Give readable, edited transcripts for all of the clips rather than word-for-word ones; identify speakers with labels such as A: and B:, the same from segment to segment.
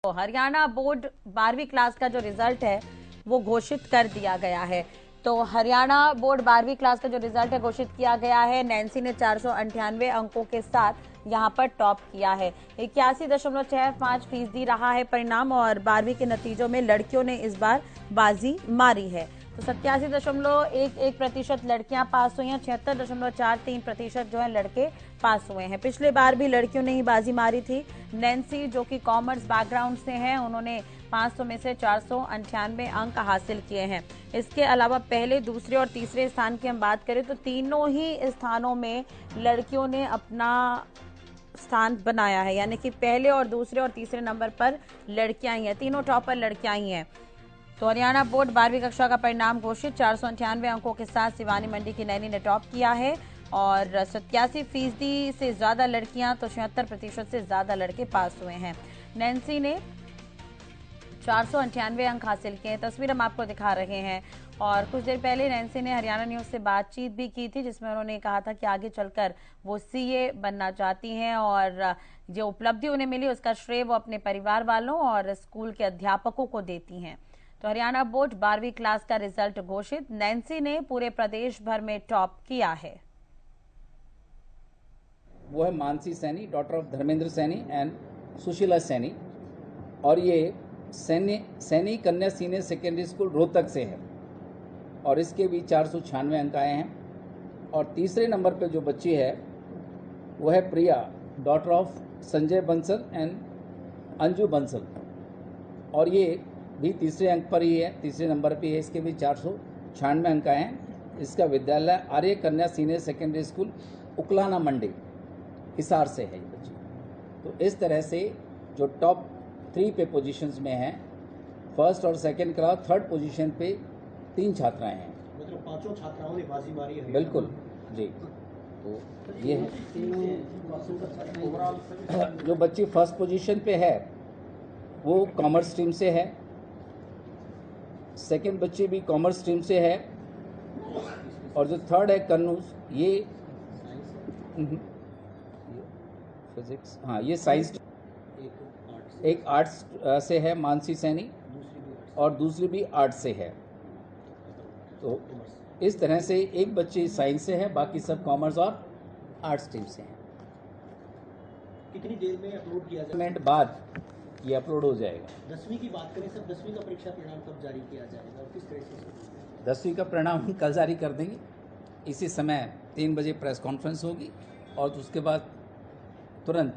A: तो हरियाणा बोर्ड 12वीं क्लास का जो रिजल्ट है वो घोषित कर दिया गया है। तो हरियाणा बोर्ड 12वीं क्लास का जो रिजल्ट है घोषित किया गया है। नैन्सी ने 498 अंकों के साथ यहाँ पर टॉप किया है। 81.65% रहा है परिणाम और 12वीं के नतीजों में लड़कियों ने इस बार बाजी मारी है। तो 87.11% लड़कियां पास हुई हैं, 76.43% जो है लड़के पास हुए हैं। पिछले बार भी लड़कियों ने ही बाजी मारी थी। नैन्सी जो कि कॉमर्स बैकग्राउंड से हैं, उन्होंने 500 में से 498 अंक हासिल किए हैं। इसके अलावा पहले, दूसरे और तीसरे स्थान की हम बात करें तो तीनों ही स्थानों में लड़कियों ने अपना स्थान बनाया है, यानी कि पहले और दूसरे और तीसरे नंबर पर लड़कियां ही हैं। तीनों टॉपर लड़कियां ही हैं। तो हरियाणा बोर्ड 12वीं कक्षा का परिणाम घोषित। 498 अंकों के साथ शिवानी मंडी की नैनी ने टॉप किया है और 87% से ज्यादा लड़कियां तो 76% से ज्यादा लड़के पास हुए हैं। नैन्सी ने 498 अंक हासिल किए। तस्वीर हम आपको दिखा रहे हैं। और कुछ देर पहले नैन्सी ने हरियाणा न्यूज से बातचीत भी की थी, जिसमें उन्होंने कहा था कि आगे चलकर वो सीए बनना चाहती हैं और जो उपलब्धि उन्हें मिली उसका श्रेय वो अपने परिवार वालों और स्कूल के अध्यापकों को देती हैं। तो हरियाणा बोर्ड 12वीं क्लास का रिजल्ट घोषित। नैन्सी ने पूरे प्रदेश भर में टॉप किया है।
B: वो है Mansi Saini, daughter of Dharmendra Saini and Sushila Saini, और ये सैनी कन्या सीनियर सेकेंडरी स्कूल रोहतक से है और इसके भी 496 अंक आए हैं। और तीसरे नंबर पे जो बच्ची है वो है Priya, daughter of Sanjay Bansal and Anju Bansal, और ये भी तीसरे अंक पर ही है, तीसरे नंबर पे है। इसके भी 496 अंक आए हैं। इसका विद्यालय आर्य कन्या सीनियर सेकेंडरी स्कूल उकलाना मंडी हिसार से है ये बच्ची। तो इस तरह से जो टॉप 3 पे पोजीशंस में हैं, फर्स्ट और सेकंड के अलावा थर्ड पोजीशन पे 3 छात्राएं हैं।
C: मतलब 5 छात्राओं ने बाजी मारी है।
B: बिल्कुल जी। तो ये है जो बच्ची फर्स्ट पोजीशन पे है वो कॉमर्स स्ट्रीम से है, सेकंड बच्ची भी कॉमर्स स्ट्रीम से है, और जो थर्ड है कन्नूज, ये फिजिक्स, हाँ ये साइंस, एक आर्ट्स से है मानसी सैनी और दूसरी भी आर्ट्स से है। तो इस तरह से एक बच्ची साइंस से है, बाकी सब कॉमर्स और आर्ट्स स्ट्रीम से हैं।
C: कितनी देर में अपलोड किया जाएगा?
B: मिनट बाद ये अपलोड हो जाएगा।
C: 10वीं की बात करें सर, 10वीं का परीक्षा परिणाम कब जारी किया जाएगा और किस तरह से?
B: 10वीं का परिणाम हम कल जारी कर देंगे। इसी समय 3 बजे प्रेस कॉन्फ्रेंस होगी और उसके बाद तुरंत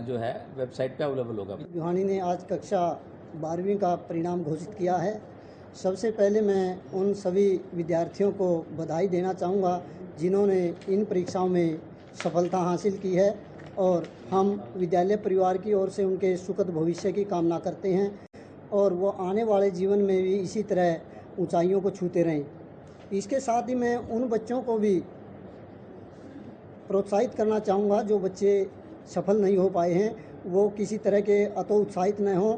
B: जो है वेबसाइट पे अवेलेबल होगा।
D: विहानी ने आज कक्षा 12वीं का परिणाम घोषित किया है। सबसे पहले मैं उन सभी विद्यार्थियों को बधाई देना चाहूँगा जिन्होंने इन परीक्षाओं में सफलता हासिल की है, और हम विद्यालय परिवार की ओर से उनके सुखद भविष्य की कामना करते हैं और वो आने वाले जीवन में भी इसी तरह ऊंचाइयों को छूते रहें। इसके साथ ही मैं उन बच्चों को भी प्रोत्साहित करना चाहूँगा जो बच्चे सफल नहीं हो पाए हैं, वो किसी तरह के अतोत्साहित न हों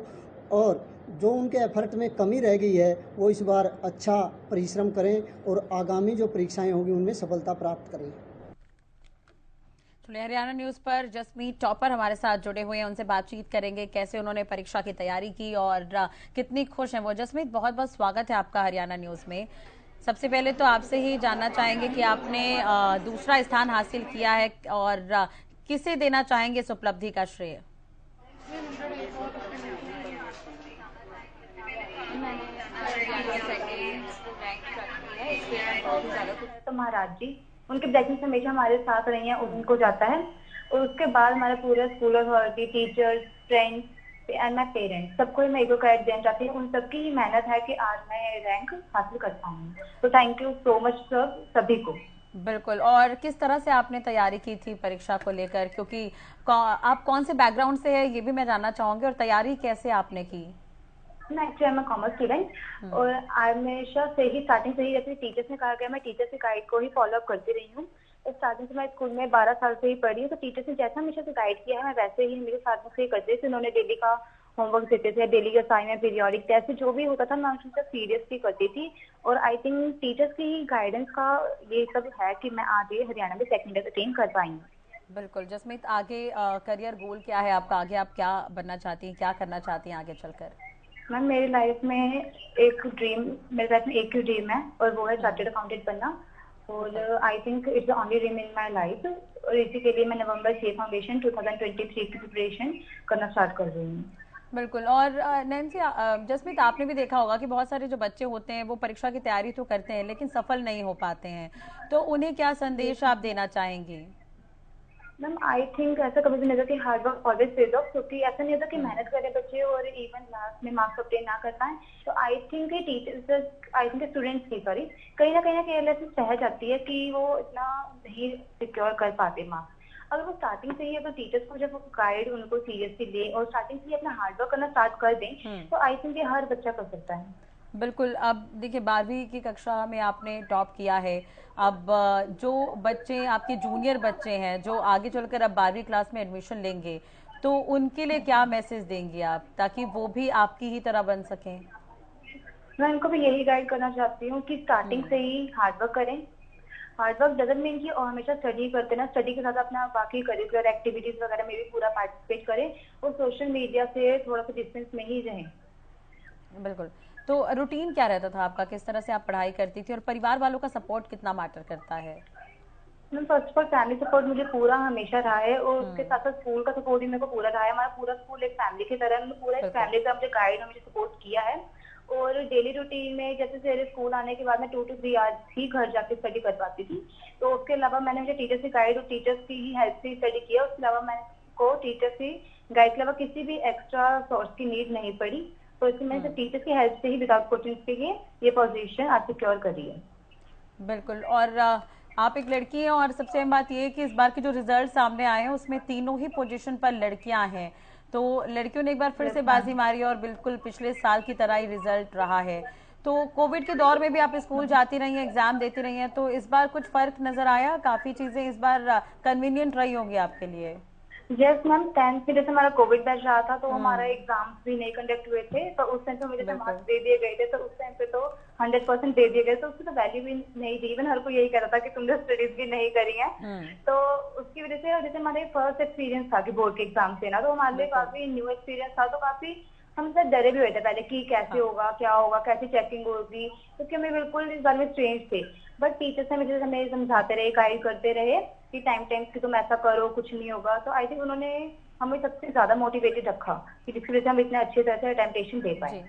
D: और जो उनके एफर्ट में कमी रह गई है वो इस बार अच्छा परिश्रम करें और आगामी जो परीक्षाएं होगी उनमें सफलता प्राप्त करें।
A: तो हरियाणा न्यूज पर जसमीत टॉपर हमारे साथ जुड़े हुए हैं, उनसे बातचीत करेंगे कैसे उन्होंने परीक्षा की तैयारी की और कितनी खुश हैं वो। जसमीत, बहुत बहुत स्वागत है आपका हरियाणा न्यूज में। सबसे पहले तो आपसे ही जानना चाहेंगे कि आपने दूसरा स्थान हासिल किया है और किसे देना चाहेंगे इस उपलब्धि का श्रेय?
E: तो महाराज जी उनके ब्लेसिंग्स हमेशा हमारे साथ रही हैं, उनको जाता है। और उसके बाद हमारा पूरा school authority, teachers, friends and my parents, सबको मैं ईगो क्रेडिट देना चाहती हूँ। उन सबकी ही मेहनत है कि आज मैं रैंक हासिल कर पाऊँ। तो thank you so much sir, सभी को।
A: बिल्कुल। और किस तरह से आपने तैयारी की थी परीक्षा को लेकर, क्योंकि आप कौन से बैकग्राउंड से है ये भी मैं जानना चाहूंगी, और तैयारी कैसे आपने की?
E: मैं एक्चुअली मैं कॉमर्स स्टूडेंट और हमेशा से ही स्टार्टिंग से ही जैसे टीचर्स ने कहा गया मैं टीचर्स के गाइड को ही फॉलो अप करती रही हूँ। स्टार्टिंग से मैं स्कूल में 12 साल से ही पढ़ी हूँ, तो टीचर्स ने जैसा हमेशा से गाइड किया है मैं वैसे ही मेरे साथ से करते थे। उन्होंने डेली का होमवर्क देते थे, डेली का असाइनमेंट, पीरियोडिक टेस्ट, जो भी होता था मैं उनसे सीरियसली करती थी। और आई थिंक टीचर्स की गाइडेंस का ये सब है कि मैं आज ये हरियाणा में सेकंड अटेन कर पाई हूँ।
A: बिल्कुल जसमीत, आगे करियर गोल क्या है आपका? आगे आप क्या बनना चाहती हैं, क्या करना चाहती हैं आगे चलकर?
E: मैम मेरी लाइफ में मेरी लाइफ में एक ही ड्रीम है और वो है चार्टर्ड अकाउंटेंट बनना। और I think it's the only dream in my life. और इसी के लिए मैं नवंबर 6 फाउंडेशन 2023 की प्रिपरेशन करना स्टार्ट कर रही हूँ।
A: बिल्कुल। और नैन्सी, जसमीत, आपने भी देखा होगा कि बहुत सारे जो बच्चे होते हैं वो परीक्षा की तैयारी तो करते हैं लेकिन सफल नहीं हो पाते हैं, तो उन्हें क्या संदेश आप देना चाहेंगी?
E: मैम आई थिंक ऐसा कभी भी नहीं होता कि hard work always page of, क्योंकि ऐसा नहीं होता कि मेहनत करे बच्चे और इवन लास्ट में मार्क्स ऑब्टेन ना कर पाए। तो आई थिंक स्टूडेंट्स की सॉरी कहीं ना केयरलेसनेस रह जाती है कि वो इतना नहीं सिक्योर कर पाते मार्क्स। अगर वो स्टार्टिंग से ही अगर टीचर्स को जब गाइड उनको सीरियसली ले और स्टार्टिंग से ही अपना हार्ड वर्क करना स्टार्ट कर दें तो आई थिंक ये हर बच्चा कर सकता है।
A: बिल्कुल। अब देखिए, 12वीं की कक्षा में आपने टॉप किया है। अब जो बच्चे आपके जूनियर बच्चे हैं जो आगे चलकर अब 12वीं क्लास में एडमिशन लेंगे, तो उनके लिए क्या मैसेज देंगी आप ताकि वो भी आपकी ही तरह बन सकें?
E: मैं उनको भी यही गाइड करना चाहती हूँ कि स्टार्टिंग से ही हार्ड वर्क करें। हार्ड वर्क डजंट मीन कि और हमेशा स्टडी करते ना, स्टडी के साथ अपना बाकी करिकुलर एक्टिविटीज वगैरह में भी पूरा पार्टिसिपेट करें और सोशल मीडिया से थोड़ा सा डिस्टेंस में ही रहें।
A: बिल्कुल। तो रूटीन क्या रहता था आपका? किस तरह से आप पढ़ाई करती थी और परिवार वालों का सपोर्ट कितना मैटर करता है?
E: Ma'am first of all family support मुझे पूरा हमेशा रहा है और उसके साथ साथ स्कूल का सपोर्ट भी मेरे को पूरा रहा है। हमारा पूरा स्कूल एक फैमिली की तरह है, पूरा एक फैमिली का मुझे गाइड और मुझे सपोर्ट किया है। और डेली रूटीन में जैसे सवेरे स्कूल आने के बाद मैं 2 to 3 आवर्स ही घर जाके स्टडी कर पाती थी। तो उसके अलावा मैंने मुझे टीचर से गाइड और टीचर्स की ही हेल्प से स्टडी किया। उसके अलावा मैंने को टीचर से गाइड के अलावा किसी भी एक्स्ट्रा सोर्स की नीड नहीं पड़ी। तो इसलिए मैंने टीचर्स की हेल्प से ही विदाउट कोचिंग के लिए ये पोजीशन आज सिक्योर करी है।
A: बिल्कुल। और आप एक लड़की हैं और सबसे अहम बात यह है कि इस बार के जो रिजल्ट सामने आए हैं उसमें तीनों ही पोजीशन पर लड़कियां हैं। तो लड़कियों ने एक बार फिर से बाजी मारी और बिल्कुल पिछले साल की तरह ही रिजल्ट रहा है। तो कोविड के दौर में भी आप स्कूल जाती रही हैं, एग्जाम देती रही हैं, तो इस बार कुछ फर्क नजर आया? काफी चीजें इस बार कन्वीनियंट रही होंगी आपके लिए?
E: यस मैम, 10th में जैसे हमारा कोविड बैच रहा था तो हमारा एग्जाम्स भी नहीं कंडक्ट हुए थे। तो उस टाइम पे मुझे जैसे मार्क्स दे दिए गए थे तो उस टाइम पे तो 100% दे दिए गए, तो उसकी तो वैल्यू भी नहीं थी। इवन हर कोई यही कह रहा था कि तुमने स्टडीज भी नहीं करी है। तो उसकी वजह से जैसे हमारे फर्स्ट एक्सपीरियंस था कि बोर्ड के एग्जाम से ना, तो हमारे लिए काफी न्यू एक्सपीरियंस था। तो काफी हम सब डरे भी हुए थे पहले कि कैसे होगा, क्या होगा, कैसी चेकिंग होगी, क्योंकि हमें बिल्कुल इस बारे में स्ट्रेंज थे। बट टीचर्स ने हमें समझाते रहे, गाइड करते रहे कि टाइम कि तुम ऐसा करो, कुछ नहीं होगा। तो आई थिंक उन्होंने हमें सबसे ज्यादा मोटिवेटेड रखा कि जिसकी वजह से हम इतने अच्छे तरह से अटेम्पटेशन दे पाए।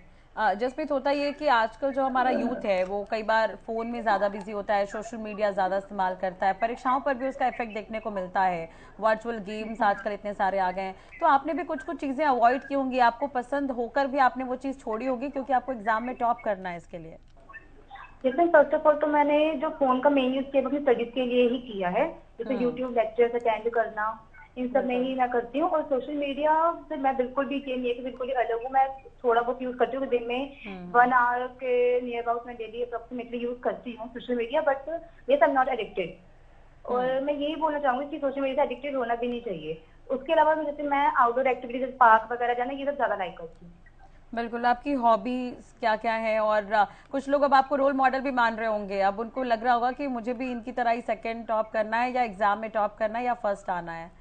A: जसप्रीत, होता ये कि आजकल जो हमारा यूथ है वो कई बार फोन में ज्यादा बिजी होता है, सोशल मीडिया ज्यादा इस्तेमाल करता है, परीक्षाओं पर भी उसका इफेक्ट देखने को मिलता है। वर्चुअल गेम्स आजकल इतने सारे आ गए हैं, तो आपने भी कुछ कुछ चीजें अवॉइड की होंगी, आपको पसंद होकर भी आपने वो चीज छोड़ी होगी क्योंकि आपको एग्जाम में टॉप करना है इसके लिए।
E: जैसे फर्स्ट ऑफ ऑल तो मैंने जो फोन का मेन यूज किया अपनी स्टडीज के लिए ही किया है। जैसे यूट्यूब लेक्चर्स अटेंड करना, इन सब में ही मैं करती हूँ। और सोशल मीडिया से मैं बिल्कुल भी ये नहीं है कि बिल्कुल ही अलग हूँ। मैं थोड़ा बहुत यूज करती हूँ, दिन में 1 आवर के नियर अबाउट मैं डेली अप्रोक्सीमेटली यूज करती हूँ सोशल मीडिया। बट ये सब नॉट एडिक्टेड। और मैं यही बोलना चाहूंगी कि सोशल मीडिया से एडिक्टेड होना भी नहीं चाहिए। उसके अलावा जैसे मैं आउटडोर एक्टिविटीज पार्क वगैरह जाना ये सब ज्यादा लाइक करती हूँ।
A: बिल्कुल। आपकी हॉबीज क्या क्या है? और कुछ लोग अब आपको रोल मॉडल भी मान रहे होंगे, अब उनको लग रहा होगा कि मुझे भी इनकी तरह ही सेकंड टॉप करना है या एग्जाम में टॉप करना है या फर्स्ट आना है।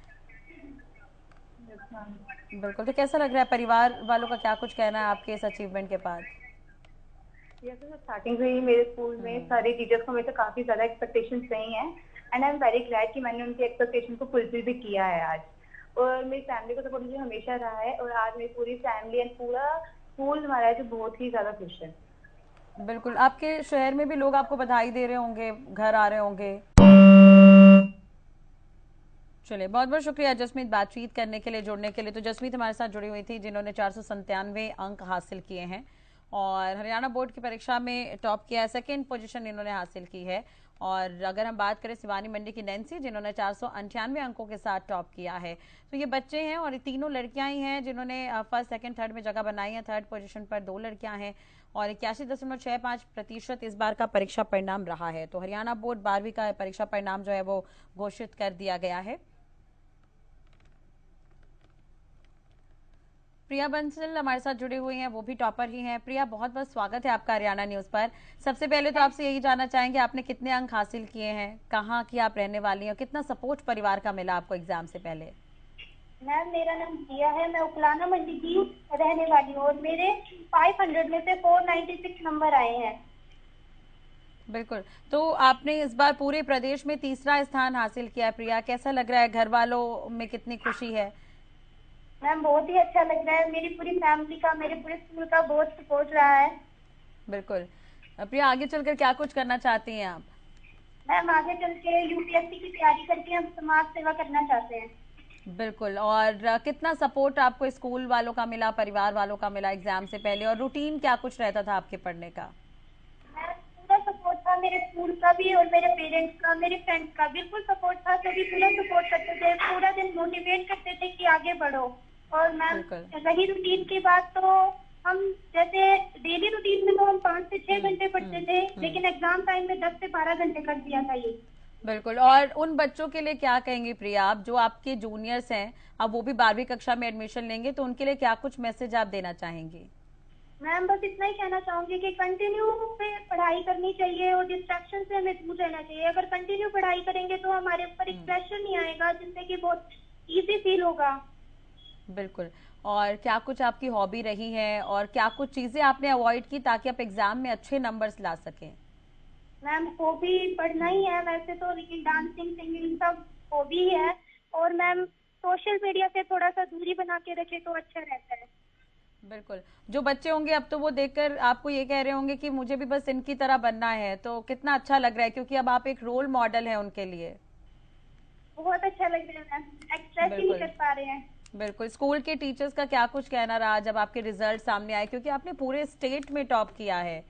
A: बिल्कुल। तो कैसा लग रहा है? परिवार वालों का क्या कुछ कहना है आपके इस अचीवमेंट के बाद?
E: स्टार्टिंग से ही मेरे स्कूल में सारे टीचर्स को मेरे से काफी ज्यादा एक्सपेक्टेशंस रही हैं and I am very glad कि मैंने उनकी एक्सपेक्टेशन को फुलफिल भी किया है आज। और मेरी फैमिली को सपोर्ट मुझे हमेशा रहा है और आज मेरी पूरी फैमिली एंड पूरा स्कूल हमारा है जो बहुत ही ज्यादा खुश है।
A: बिल्कुल। आपके शहर में भी लोग आपको बधाई दे रहे होंगे, घर आ रहे होंगे। चलिए, बहुत बहुत शुक्रिया जसमीत बातचीत करने के लिए, जुड़ने के लिए। तो जसमीत हमारे साथ जुड़ी हुई थी जिन्होंने 497 अंक हासिल किए हैं और हरियाणा बोर्ड की परीक्षा में टॉप किया है, सेकंड पोजीशन इन्होंने हासिल की है। और अगर हम बात करें सिवानी मंडी की नैन्सी जिन्होंने 498 अंकों के साथ टॉप किया है। तो ये बच्चे हैं और ये तीनों लड़कियां ही हैं जिन्होंने फर्स्ट सेकंड थर्ड में जगह बनाई है। थर्ड पोजीशन पर 2 लड़कियां हैं और 81.65% इस बार का परीक्षा परिणाम रहा है। तो हरियाणा बोर्ड 12वीं का परीक्षा परिणाम जो है वो घोषित कर दिया गया है। प्रिया बंसल हमारे साथ जुड़ी हुई हैं, वो भी टॉपर ही हैं। प्रिया, बहुत बहुत स्वागत है आपका हरियाणा न्यूज पर। सबसे पहले तो आपसे यही जानना चाहेंगे, आपने कितने अंक हासिल किए हैं, कहाँ की आप रहने वाली हैं और कितना सपोर्ट परिवार का मिला आपको एग्जाम से पहले?
E: मैम मेरा नाम जिया है, मैं उकलाना मंडी की रहने वाली हूँ और मेरे 500 में से 496 नंबर आए हैं।
A: बिल्कुल। तो आपने इस बार पूरे प्रदेश में तीसरा स्थान हासिल किया है। प्रिया, कैसा लग रहा है? घर वालों में कितनी खुशी है?
E: मैम बहुत ही अच्छा लग रहा है, मेरी पूरी फैमिली का, मेरे पूरे स्कूल का बहुत सपोर्ट रहा है।
A: बिल्कुल। प्रिया, आगे चलकर क्या कुछ करना चाहती हैं आप?
E: मैम आगे चल के यूपीएससी की तैयारी करके हम समाज सेवा करना चाहते हैं।
A: बिल्कुल। और कितना सपोर्ट आपको स्कूल वालों का मिला, परिवार वालों का मिला एग्जाम से पहले, और रूटीन क्या कुछ रहता था आपके पढ़ने का?
E: मैम पूरा सपोर्ट था, मेरे स्कूल का भी और मेरे पेरेंट्स का, मेरे फ्रेंड्स का बिल्कुल सपोर्ट था। सभी पूरा सपोर्ट करते थे, पूरा दिन मोटिवेट करते थे कि आगे बढ़ो। और मैम रही रूटीन की बात, तो हम जैसे डेली रूटीन में तो हम 5 से 6 घंटे पढ़ते थे, लेकिन एग्जाम टाइम में 10 से 12 घंटे कर दिया था ये।
A: बिल्कुल। और उन बच्चों के लिए क्या कहेंगे प्रिया आप, जो आपके जूनियर्स हैं, अब वो भी 12वीं कक्षा में एडमिशन लेंगे, तो उनके लिए क्या कुछ मैसेज आप देना चाहेंगे?
E: मैम बस इतना ही कहना चाहूंगी कि कंटिन्यू पे पढ़ाई करनी चाहिए और डिस्ट्रैक्शन से हमें दूर रहना चाहिए। अगर कंटिन्यू पढ़ाई करेंगे तो हमारे ऊपर एक प्रेशर नहीं आएगा, जिससे कि बहुत इजी फील होगा।
A: बिल्कुल। और क्या कुछ आपकी हॉबी रही है और क्या कुछ चीजें आपने अवॉइड की ताकि आप एग्जाम में अच्छे नंबर्स ला सकें?
E: मैम हॉबी पढ़ना ही है वैसे तो, लेकिन डांसिंग सिंगिंग सब हॉबी ही है। और मैम सोशल मीडिया से थोड़ा सा दूरी बना के रखे तो अच्छा रहता है।
A: बिल्कुल। जो बच्चे होंगे अब तो वो देखकर आपको ये कह रहे होंगे कि मुझे भी बस इनकी तरह बनना है, तो कितना अच्छा लग रहा है, क्योंकि अब आप एक रोल मॉडल है उनके लिए।
E: बहुत अच्छा लग रहा है मैम, एक्सप्रेस ही नहीं कर पा रहे हैं।
A: बिल्कुल। स्कूल के टीचर्स का क्या कुछ कहना रहा जब आपके रिजल्ट सामने आए, क्योंकि आपने पूरे स्टेट में टॉप किया है?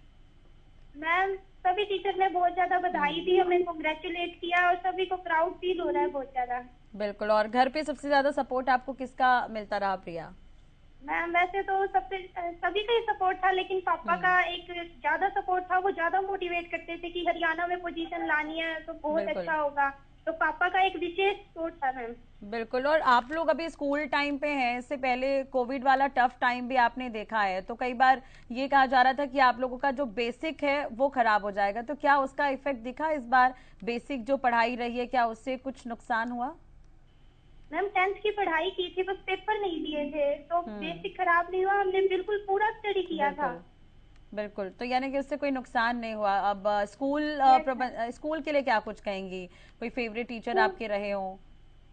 E: मैम सभी टीचर ने बहुत ज्यादा बधाई दी, हमें कांग्रेचुलेट किया और सभी को प्राउड फील हो रहा है बहुत ज्यादा।
A: बिल्कुल। और घर पे सबसे ज्यादा सपोर्ट आपको किसका मिलता रहा प्रिया?
E: मैम वैसे तो सभी का ही सपोर्ट था, लेकिन पापा का एक ज्यादा सपोर्ट था। वो ज्यादा मोटिवेट करते थे कि हरियाणा में पोजीशन लानी है तो बहुत अच्छा होगा, तो पापा का एक विशेष सपोर्ट था मैम।
A: बिल्कुल। और आप लोग अभी स्कूल टाइम पे हैं, इससे पहले कोविड वाला टफ टाइम भी आपने देखा है, तो कई बार ये कहा जा रहा था कि आप लोगों का जो बेसिक है वो खराब हो जाएगा, तो क्या उसका इफेक्ट दिखा इस बार? बेसिक जो पढ़ाई रही है, क्या उससे कुछ नुकसान हुआ?
E: मैम 10th की पढ़ाई की थी, बस पेपर नहीं दिए थे, तो बेसिक खराब नहीं हुआ, हमने बिल्कुल पूरा स्टडी किया था।
A: बिल्कुल। तो यानी कि उससे कोई नुकसान नहीं हुआ। अब स्कूल के लिए क्या कुछ कहेंगी? कोई फेवरेट टीचर आपके रहे हो?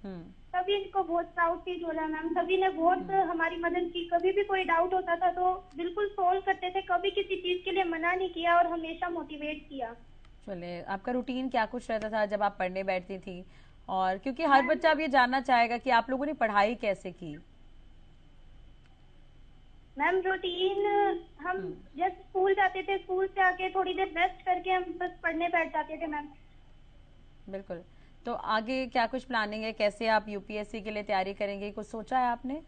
E: सभी इनको बहुत प्राउड फील हो रहा है मैम, सभी ने बहुत हमारी मदद की। कभी भी कोई डाउट होता था तो बिल्कुल सोल्व करते थे, कभी किसी चीज के लिए मना नहीं किया और हमेशा मोटिवेट किया।
A: चलिए, आपका रूटीन क्या कुछ रहता था जब आप पढ़ने बैठती थी? और क्योंकि हर बच्चा अब ये जानना चाहेगा कि आप लोगों ने पढ़ाई कैसे की।
E: मैम रूटीन, हम जब स्कूल जाते थे, स्कूल से आके थोड़ी देर रेस्ट करके हम बस पढ़ने बैठ जाते थे मैम।
A: बिल्कुल। तो आगे क्या कुछ प्लानिंग है, कैसे आप यूपीएससी के लिए तैयारी करेंगे, कुछ सोचा है आपने?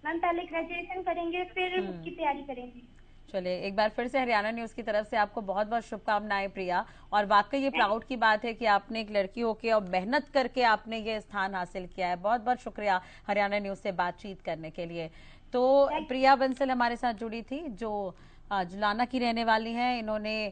E: मैम पहले ग्रेजुएशन करेंगे, फिर उसकी तैयारी करेंगे।
A: चलिए, एक बार फिर से हरियाणा न्यूज की तरफ से आपको बहुत बहुत शुभकामनाएं प्रिया। और वाकई ये प्राउड की बात है कि आपने एक लड़की होके और मेहनत करके आपने ये स्थान हासिल किया है। बहुत बहुत शुक्रिया हरियाणा न्यूज से बातचीत करने के लिए। तो प्रिया बंसल हमारे साथ जुड़ी थी, जो जुलाना की रहने वाली हैं। इन्होंने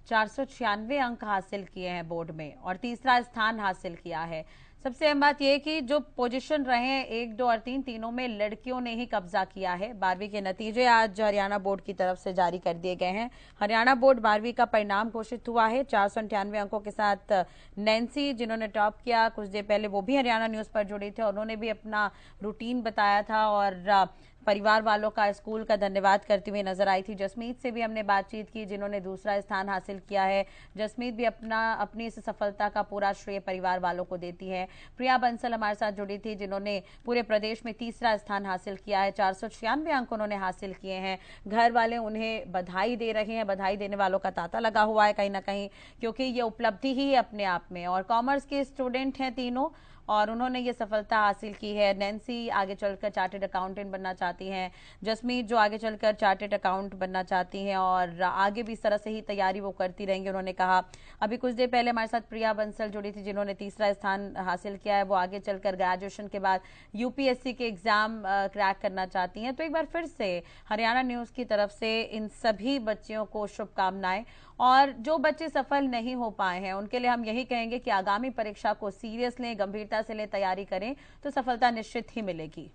A: 496 अंक हासिल किए हैं बोर्ड में और तीसरा स्थान हासिल किया है। सबसे अहम बात यह कि जो पोजीशन रहे हैं 1, 2 और 3, तीनों में लड़कियों ने ही कब्जा किया है। 12वीं के नतीजे आज हरियाणा बोर्ड की तरफ से जारी कर दिए गए हैं। हरियाणा बोर्ड 12वीं का परिणाम घोषित हुआ है। 498 अंकों के साथ नैन्सी, जिन्होंने टॉप किया, कुछ देर पहले वो भी हरियाणा न्यूज पर जुड़ी थे। उन्होंने भी अपना रूटीन बताया था और परिवार वालों का, स्कूल का धन्यवाद करती हुई नजर आई थी। जसमीत से भी हमने बातचीत की, जिन्होंने दूसरा स्थान हासिल किया है। जसमीत भी अपनी इस सफलता का पूरा श्रेय परिवार वालों को देती है। प्रिया बंसल हमारे साथ जुड़ी थी, जिन्होंने पूरे प्रदेश में तीसरा स्थान हासिल किया है। 496 अंक उन्होंने हासिल किए हैं। घर वाले उन्हें बधाई दे रहे हैं, बधाई देने वालों का तांता लगा हुआ है कहीं ना कहीं, क्योंकि ये उपलब्धि ही है अपने आप में। और कॉमर्स के स्टूडेंट हैं तीनों, और उन्होंने ये सफलता हासिल की है। नैन्सी आगे चलकर चार्टेड अकाउंटेंट बनना चाहती हैं, जसमीत जो आगे चलकर चार्टेड अकाउंट बनना चाहती हैं और आगे भी इस तरह से ही तैयारी वो करती रहेंगी। उन्होंने कहा अभी कुछ देर पहले हमारे साथ प्रिया बंसल जुड़ी थी जिन्होंने तीसरा स्थान हासिल किया है। वो आगे चलकर ग्रेजुएशन के बाद यूपीएससी के एग्जाम क्रैक करना चाहती हैं। तो एक बार फिर से हरियाणा न्यूज की तरफ से इन सभी बच्चियों को शुभकामनाएं। और जो बच्चे सफल नहीं हो पाए हैं उनके लिए हम यही कहेंगे कि आगामी परीक्षा को सीरियस लें, गंभीरता से लें, तैयारी करें तो सफलता निश्चित ही मिलेगी।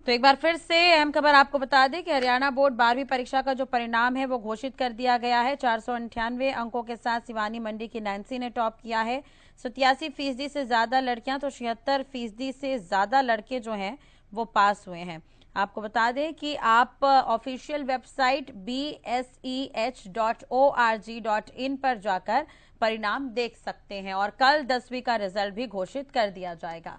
A: तो एक बार फिर से अहम खबर आपको बता दें कि हरियाणा बोर्ड 12वीं परीक्षा का जो परिणाम है वो घोषित कर दिया गया है। 498 अंकों के साथ सिवानी मंडी की नैन्सी ने टॉप किया है। 87% से ज्यादा लड़कियां तो 76% से ज्यादा लड़के जो हैं वो पास हुए हैं। आपको बता दें कि आप ऑफिशियल वेबसाइट bseh.org.in पर जाकर परिणाम देख सकते हैं और कल 10वीं का रिजल्ट भी घोषित कर दिया जाएगा।